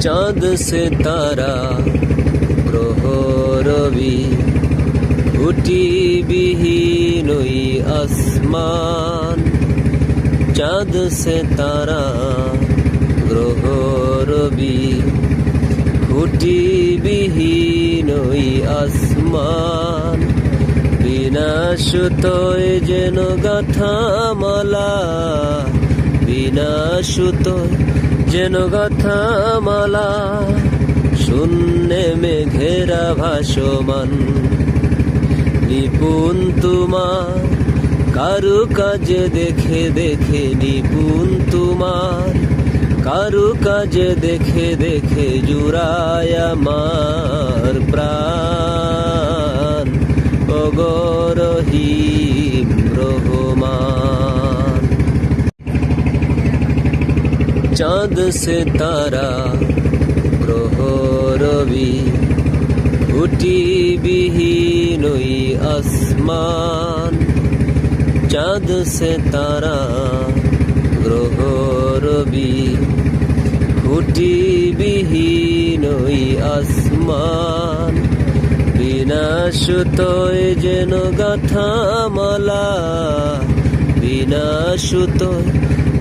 চাঁদ সে তারা গ্রহ রবি খুঁটিবিহীন ওই আসমান। চাঁদ সে তারা গ্রহ রবি খুঁটিবিহীন ওই আসমান। বিনা সুতোয় যেন গাথা মালা, বিনা সুতোয় যেন গাথা মালা। শূন্যে মেঘেরা ভাসমান, নিপুণ তোমার কারুকাজে দেখে দেখে, নিপুণ তোমার কারুকাজে দেখে দেখে জুড়ায় আমার প্রাণ। ওগো রহিম রহমান। চাঁদ সে তারা গ্রহ রবি খুঁটিবিহীন ওই আসমান। চাঁদ সে তারা গ্রহ রবি খুঁটিবিহীন ওই আসমান। বিনা সুতোয় যেন গাথা মালা, বিনা সুতোয়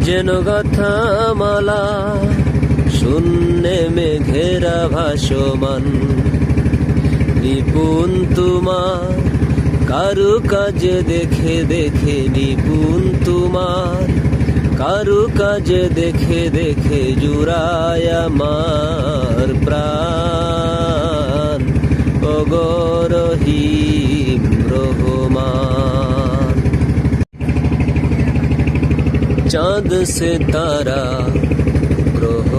যেন গাথা মালা। শূন্যে মেঘেরা ভাসমান, নিপুণ তোমার কারুকাজে দেখে দেখে, নিপুণ তোমার কারুকাজে দেখে দেখে জুড়ায় আমার প্রাণ। ওগো রহিম রহমান। চাঁদ সে তারা গ্রহ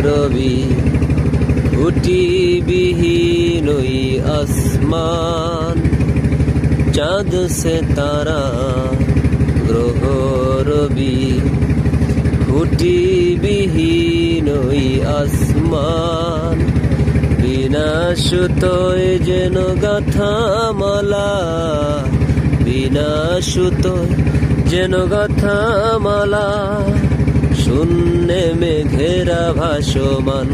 রবি খুঁটিবিহীন ওই আসমান। চাঁদ সে তারা গ্রহ রবি খুঁটিবিহীন ওই আসমান। বিনা সুতোয় যেন গাথা মালা, বিনা সুতোয় যেন গাথা মালা। শূন্যে মেঘেরা ভাসমান,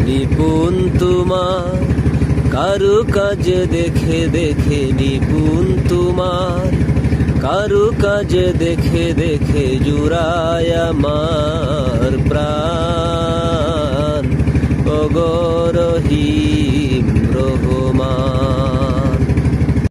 নিপুণ তোমার কারুকাজে দেখে দেখে, নিপুণ তোমার কারুকাজে দেখে দেখে জুড়ায় আমার প্রাণ। ওগো রহিম রহমান।